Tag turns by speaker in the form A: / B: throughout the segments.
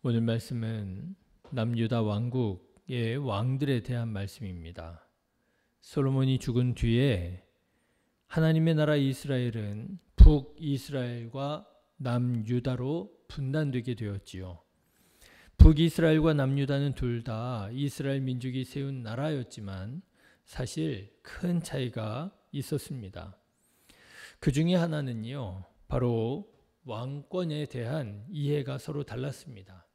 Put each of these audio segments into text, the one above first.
A: 오늘 말씀은 남유다 왕국의 왕들에 대한 말씀입니다. 솔로몬이 죽은 뒤에 하나님의 나라 이스라엘은 북이스라엘과 남유다로 분단되게 되었지요. 북이스라엘과 남유다는 둘 다 이스라엘 민족이 세운 나라였지만 사실 큰 차이가 있었습니다. 그 중에 하나는요, 바로 왕권에 대한 이해가 서로 달랐습니다.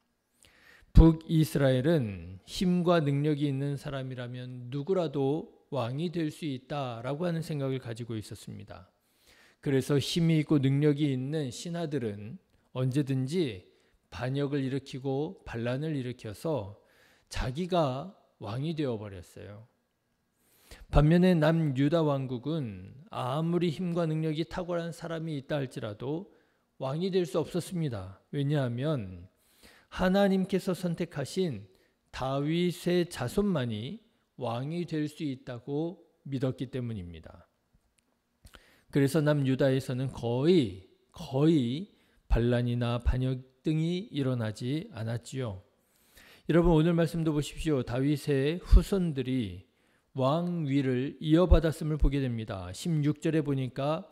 A: 북이스라엘은 힘과 능력이 있는 사람이라면 누구라도 왕이 될 수 있다라고 하는 생각을 가지고 있었습니다. 그래서 힘이 있고 능력이 있는 신하들은 언제든지 반역을 일으키고 반란을 일으켜서 자기가 왕이 되어버렸어요. 반면에 남유다 왕국은 아무리 힘과 능력이 탁월한 사람이 있다 할지라도 왕이 될 수 없었습니다. 왜냐하면 하나님께서 선택하신 다윗의 자손만이 왕이 될 수 있다고 믿었기 때문입니다. 그래서 남유다에서는 거의 반란이나 반역 등이 일어나지 않았지요. 여러분 오늘 말씀도 보십시오. 다윗의 후손들이 왕위를 이어받았음을 보게 됩니다. 16절에 보니까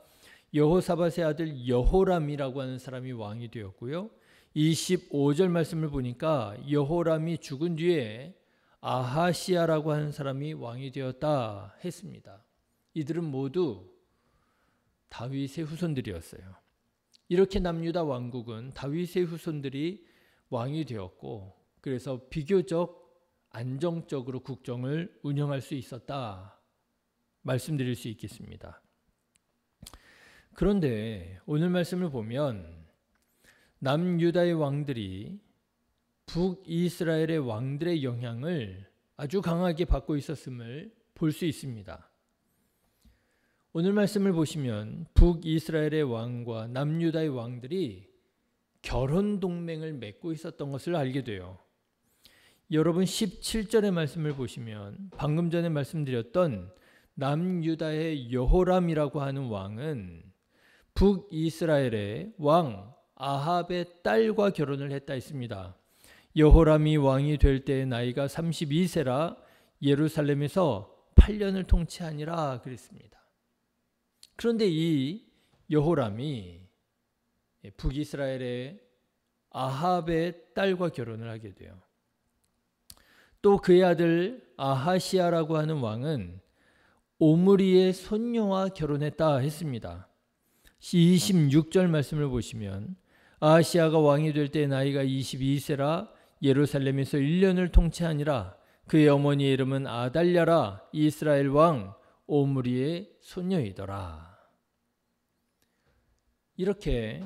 A: 여호사밧의 아들 여호람이라고 하는 사람이 왕이 되었고요. 25절 말씀을 보니까 여호람이 죽은 뒤에 아하시야라고 하는 사람이 왕이 되었다 했습니다. 이들은 모두 다윗의 후손들이었어요. 이렇게 남유다 왕국은 다윗의 후손들이 왕이 되었고, 그래서 비교적 안정적으로 국정을 운영할 수 있었다 말씀드릴 수 있겠습니다. 그런데 오늘 말씀을 보면 남유다의 왕들이 북이스라엘의 왕들의 영향을 아주 강하게 받고 있었음을 볼 수 있습니다. 오늘 말씀을 보시면 북이스라엘의 왕과 남유다의 왕들이 결혼 동맹을 맺고 있었던 것을 알게 돼요. 여러분 17절의 말씀을 보시면 방금 전에 말씀드렸던 남유다의 여호람이라고 하는 왕은 북이스라엘의 왕 아합의 딸과 결혼을 했다 했습니다. 여호람이 왕이 될 때의 나이가 32세라 예루살렘에서 8년을 통치하니라 그랬습니다. 그런데 이 여호람이 북이스라엘의 아합의 딸과 결혼을 하게 돼요. 또 그의 아들 아하시야라고 하는 왕은 오므리의 손녀와 결혼했다 했습니다. 26절 말씀을 보시면 아하시야가 왕이 될 때 나이가 22세라 예루살렘에서 1년을 통치하니라. 그의 어머니의 이름은 아달랴라. 이스라엘 왕 오므리의 손녀이더라. 이렇게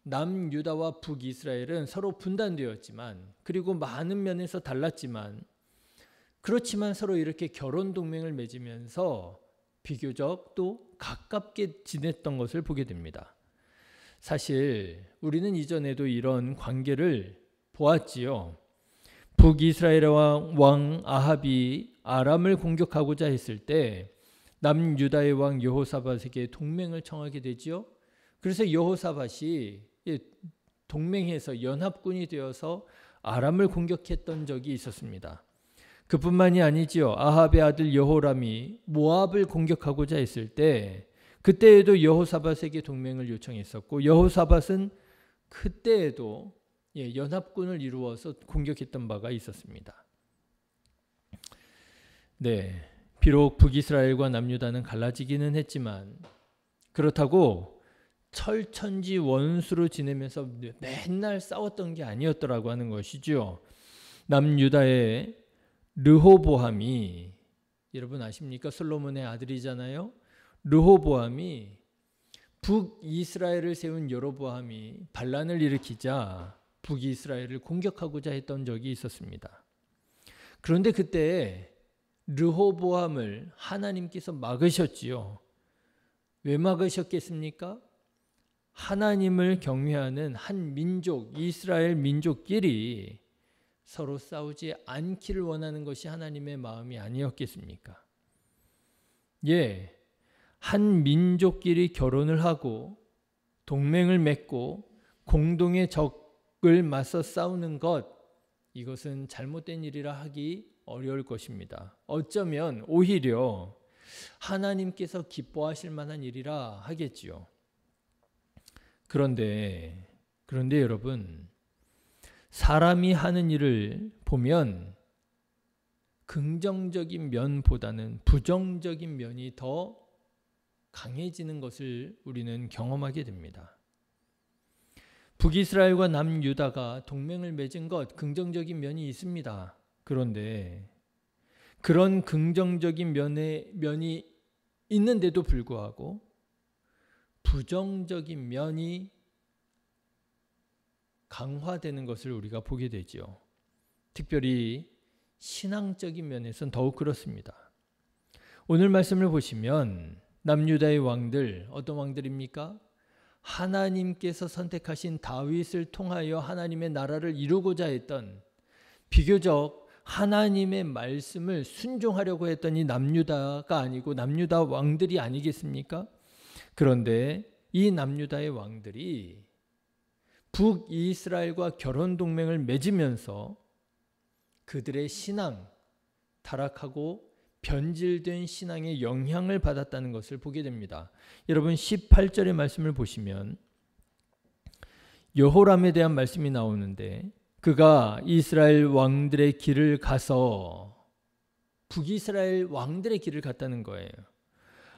A: 남유다와 북이스라엘은 서로 분단되었지만, 그리고 많은 면에서 달랐지만, 그렇지만 서로 이렇게 결혼 동맹을 맺으면서 비교적 또 가깝게 지냈던 것을 보게 됩니다. 사실 우리는 이전에도 이런 관계를 보았지요. 북이스라엘 왕 아합이 아람을 공격하고자 했을 때 남유다의 왕 여호사밧에게 동맹을 청하게 되지요. 그래서 여호사밧이 동맹해서 연합군이 되어서 아람을 공격했던 적이 있었습니다. 그뿐만이 아니지요. 아합의 아들 여호람이 모압을 공격하고자 했을 때 그때에도 여호사밧에게 동맹을 요청했었고, 여호사밧은 그때에도 연합군을 이루어서 공격했던 바가 있었습니다. 네, 비록 북이스라엘과 남유다는 갈라지기는 했지만 그렇다고 철천지 원수로 지내면서 맨날 싸웠던 게 아니었더라고 하는 것이죠. 남유다의 르호보암이, 여러분 아십니까? 솔로몬의 아들이잖아요. 르호보암이 북이스라엘을 세운 여로보암이 반란을 일으키자 북이스라엘을 공격하고자 했던 적이 있었습니다. 그런데 그때 르호보암을 하나님께서 막으셨지요. 왜 막으셨겠습니까? 하나님을 경외하는 한 민족, 이스라엘 민족끼리 서로 싸우지 않기를 원하는 것이 하나님의 마음이 아니었겠습니까? 한 민족끼리 결혼을 하고 동맹을 맺고 공동의 적 북을 맞서 싸우는 것, 이것은 잘못된 일이라 하기 어려울 것입니다. 어쩌면 오히려 하나님께서 기뻐하실 만한 일이라 하겠지요. 그런데 여러분, 사람이 하는 일을 보면 긍정적인 면보다는 부정적인 면이 더 강해지는 것을 우리는 경험하게 됩니다. 북이스라엘과 남유다가 동맹을 맺은 것, 긍정적인 면이 있습니다. 그런데 그런 긍정적인 면이 있는데도 불구하고 부정적인 면이 강화되는 것을 우리가 보게 되죠. 특별히 신앙적인 면에서는 더욱 그렇습니다. 오늘 말씀을 보시면 남유다의 왕들, 어떤 왕들입니까? 하나님께서 선택하신 다윗을 통하여 하나님의 나라를 이루고자 했던, 비교적 하나님의 말씀을 순종하려고 했던 이 남유다가 아니고 남유다 왕들이 아니겠습니까? 그런데 이 남유다의 왕들이 북이스라엘과 결혼 동맹을 맺으면서 그들의 신앙, 타락하고 변질된 신앙의 영향을 받았다는 것을 보게 됩니다. 여러분 18절의 말씀을 보시면 여호람에 대한 말씀이 나오는데, 그가 이스라엘 왕들의 길을 가서, 북이스라엘 왕들의 길을 갔다는 거예요.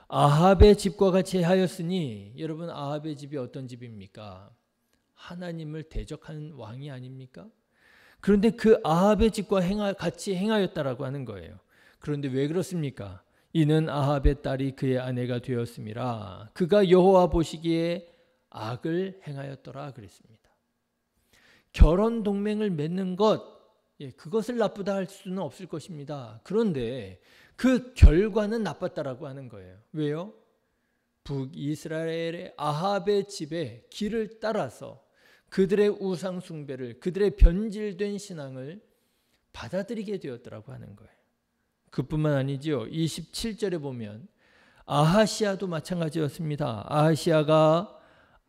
A: 아합의 집과 같이 하였으니, 여러분 아합의 집이 어떤 집입니까? 하나님을 대적한 왕이 아닙니까? 그런데 그 아합의 집과 같이 행하였다라고 하는 거예요. 그런데 왜 그렇습니까? 이는 아합의 딸이 그의 아내가 되었음이라 그가 여호와 보시기에 악을 행하였더라 그랬습니다. 결혼 동맹을 맺는 것, 그것을 나쁘다 할 수는 없을 것입니다. 그런데 그 결과는 나빴다라고 하는 거예요. 왜요? 북이스라엘의 아합의 집의 길을 따라서 그들의 우상 숭배를, 그들의 변질된 신앙을 받아들이게 되었더라고 하는 거예요. 그뿐만 아니지요. 27절에 보면 아하시아도 마찬가지였습니다. 아하시아가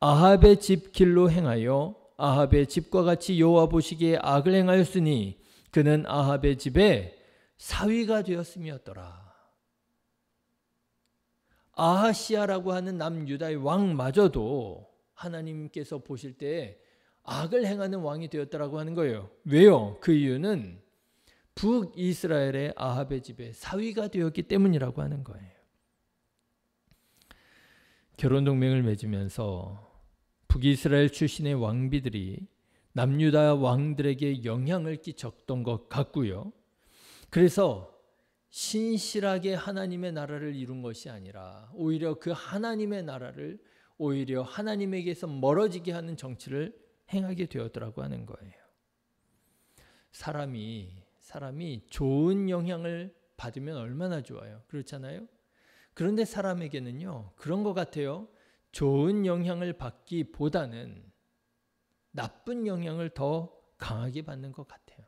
A: 아합의 집 길로 행하여 아합의 집과 같이 여호와 보시기에 악을 행하였으니 그는 아합의 집에 사위가 되었음이었더라. 아하시아라고 하는 남유다의 왕마저도 하나님께서 보실 때 악을 행하는 왕이 되었다라고 하는 거예요. 왜요? 그 이유는 북이스라엘의 아합의 집에 사위가 되었기 때문이라고 하는 거예요. 결혼 동맹을 맺으면서 북이스라엘 출신의 왕비들이 남유다 왕들에게 영향을 끼쳤던 것 같고요. 그래서 신실하게 하나님의 나라를 이룬 것이 아니라 오히려 그 하나님의 나라를 오히려 하나님에게서 멀어지게 하는 정치를 행하게 되었더라고 하는 거예요. 사람이 좋은 영향을 받으면 얼마나 좋아요. 그렇잖아요? 그런데 사람에게는요, 그런 것 같아요. 좋은 영향을 받기보다는 나쁜 영향을 더 강하게 받는 것 같아요.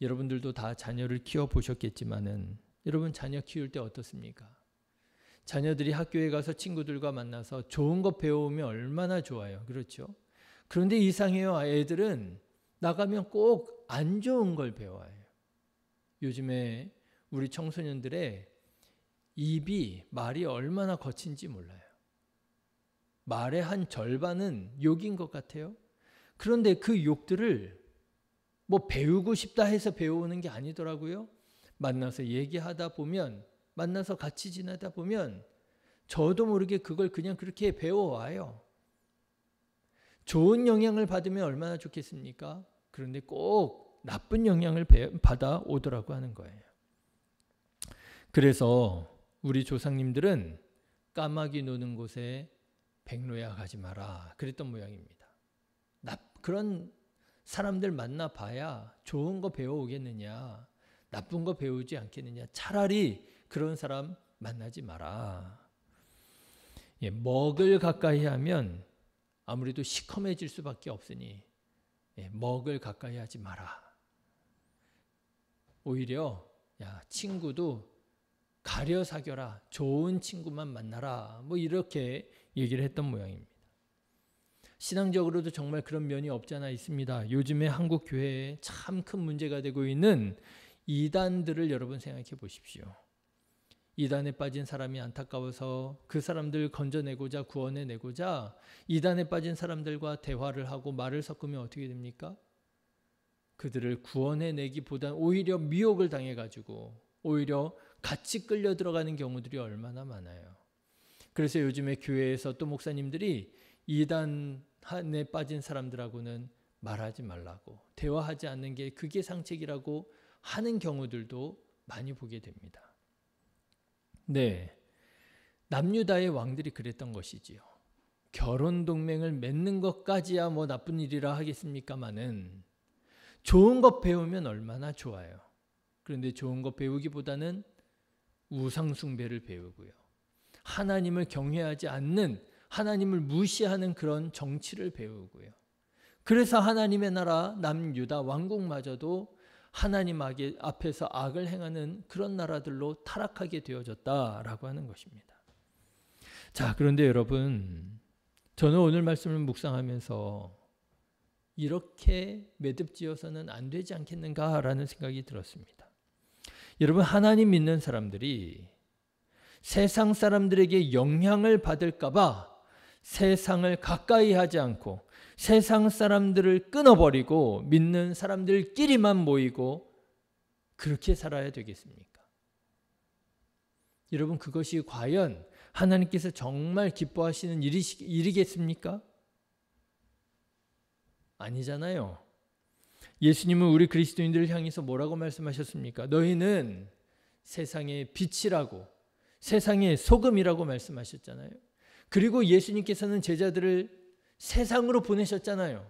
A: 여러분들도 다 자녀를 키워보셨겠지만은 여러분 자녀 키울 때 어떻습니까? 자녀들이 학교에 가서 친구들과 만나서 좋은 거 배워오면 얼마나 좋아요. 그렇죠? 그런데 이상해요. 애들은 나가면 꼭 안 좋은 걸 배워요. 요즘에 우리 청소년들의 말이 얼마나 거친지 몰라요. 말의 한 절반은 욕인 것 같아요. 그런데 그 욕들을 뭐 배우고 싶다 해서 배우는 게 아니더라고요. 만나서 얘기하다 보면, 만나서 같이 지내다 보면 저도 모르게 그걸 그냥 그렇게 배워와요. 좋은 영향을 받으면 얼마나 좋겠습니까? 그런데 꼭 나쁜 영향을 받아오더라고 하는 거예요. 그래서 우리 조상님들은 까마귀 노는 곳에 백로야 가지 마라 그랬던 모양입니다. 그런 사람들 만나봐야 좋은 거 배워오겠느냐, 나쁜 거 배우지 않겠느냐. 차라리 그런 사람 만나지 마라. 먹을 가까이 하면 아무래도 시커매질 수밖에 없으니 먹을 가까이 하지 마라. 오히려 친구도 가려 사겨라. 좋은 친구만 만나라. 뭐 이렇게 얘기를 했던 모양입니다. 신앙적으로도 정말 그런 면이 없지 않아 있습니다. 요즘에 한국 교회에 참 큰 문제가 되고 있는 이단들을 여러분 생각해 보십시오. 이단에 빠진 사람이 안타까워서 그 사람들 건져내고자 구원해내고자 이단에 빠진 사람들과 대화를 하고 말을 섞으면 어떻게 됩니까? 그들을 구원해내기보단 오히려 미혹을 당해가지고 오히려 같이 끌려 들어가는 경우들이 얼마나 많아요. 그래서 요즘에 교회에서 또 목사님들이 이단에 빠진 사람들하고는 말하지 말라고, 대화하지 않는 게 그게 상책이라고 하는 경우들도 많이 보게 됩니다. 네, 남유다의 왕들이 그랬던 것이지요. 결혼 동맹을 맺는 것까지야 뭐 나쁜 일이라 하겠습니까마는 좋은 것 배우면 얼마나 좋아요. 그런데 좋은 것 배우기보다는 우상 숭배를 배우고요. 하나님을 경외하지 않는, 하나님을 무시하는 그런 정치를 배우고요. 그래서 하나님의 나라 남유다 왕국마저도 하나님 앞에서 악을 행하는 그런 나라들로 타락하게 되어졌다라고 하는 것입니다. 자, 그런데 여러분, 저는 오늘 말씀을 묵상하면서 이렇게 매듭지어서는 안 되지 않겠는가라는 생각이 들었습니다. 여러분, 하나님 믿는 사람들이 세상 사람들에게 영향을 받을까 봐 세상을 가까이 하지 않고 세상 사람들을 끊어버리고 믿는 사람들끼리만 모이고 그렇게 살아야 되겠습니까? 여러분, 그것이 과연 하나님께서 정말 기뻐하시는 일이겠습니까? 아니잖아요. 예수님은 우리 그리스도인들을 향해서 뭐라고 말씀하셨습니까? 너희는 세상의 빛이라고, 세상의 소금이라고 말씀하셨잖아요. 그리고 예수님께서는 제자들을 세상으로 보내셨잖아요.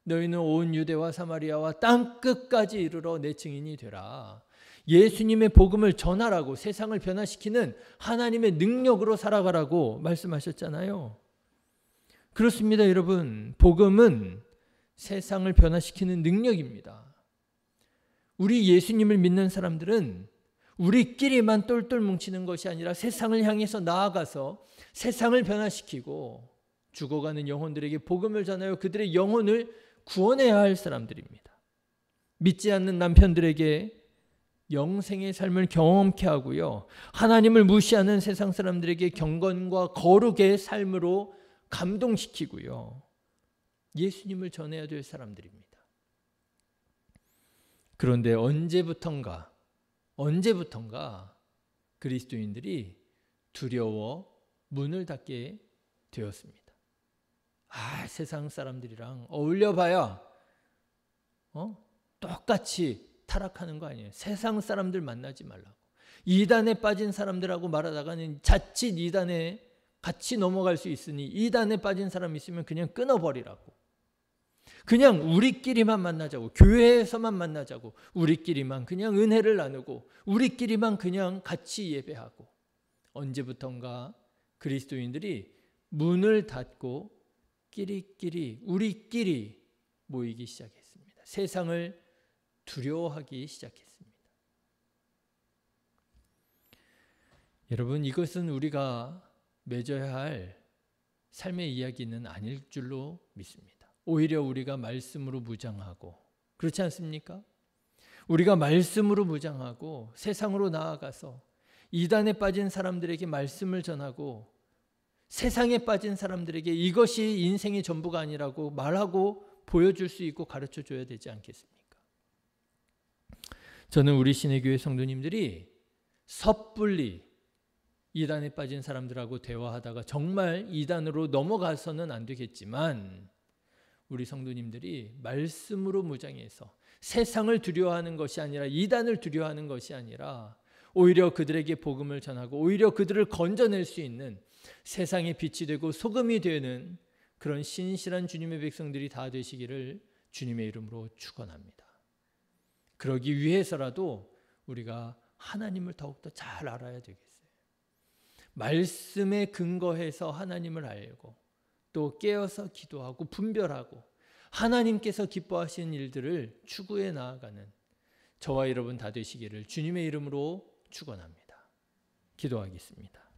A: 너희는 온 유대와 사마리아와 땅 끝까지 이르러 내 증인이 되라. 예수님의 복음을 전하라고, 세상을 변화시키는 하나님의 능력으로 살아가라고 말씀하셨잖아요. 그렇습니다, 여러분. 복음은 세상을 변화시키는 능력입니다. 우리 예수님을 믿는 사람들은 우리끼리만 똘똘 뭉치는 것이 아니라 세상을 향해서 나아가서 세상을 변화시키고 죽어가는 영혼들에게 복음을 전하여 그들의 영혼을 구원해야 할 사람들입니다. 믿지 않는 남편들에게 영생의 삶을 경험케 하고요. 하나님을 무시하는 세상 사람들에게 경건과 거룩의 삶으로 감동시키고요. 예수님을 전해야 될 사람들입니다. 그런데 언제부턴가 그리스도인들이 두려워 문을 닫게 되었습니다. 세상 사람들이랑 어울려봐야 똑같이 타락하는 거 아니에요. 세상 사람들 만나지 말라고. 이단에 빠진 사람들하고 말하다가는 자칫 이단에 같이 넘어갈 수 있으니 이단에 빠진 사람 있으면 그냥 끊어버리라고. 그냥 우리끼리만 만나자고, 교회에서만 만나자고, 우리끼리만 그냥 은혜를 나누고, 우리끼리만 그냥 같이 예배하고. 언제부턴가 그리스도인들이 문을 닫고 우리끼리 모이기 시작했습니다. 세상을 두려워하기 시작했습니다. 여러분, 이것은 우리가 맺어야 할 삶의 이야기는 아닐 줄로 믿습니다. 오히려 우리가 말씀으로 무장하고, 그렇지 않습니까? 우리가 말씀으로 무장하고 세상으로 나아가서 이단에 빠진 사람들에게 말씀을 전하고 세상에 빠진 사람들에게 이것이 인생의 전부가 아니라고 말하고 보여줄 수 있고 가르쳐줘야 되지 않겠습니까? 저는 우리 신의교회 성도님들이 섣불리 이단에 빠진 사람들하고 대화하다가 정말 이단으로 넘어가서는 안 되겠지만 우리 성도님들이 말씀으로 무장해서 세상을 두려워하는 것이 아니라 이단을 두려워하는 것이 아니라 오히려 그들에게 복음을 전하고 오히려 그들을 건져낼 수 있는 세상의 빛이 되고 소금이 되는 그런 신실한 주님의 백성들이 다 되시기를 주님의 이름으로 축원합니다. 그러기 위해서라도 우리가 하나님을 더욱더 잘 알아야 되겠어요. 말씀에 근거해서 하나님을 알고 또 깨어서 기도하고 분별하고 하나님께서 기뻐하시는 일들을 추구해 나아가는 저와 여러분 다 되시기를 주님의 이름으로 축원합니다. 기도하겠습니다.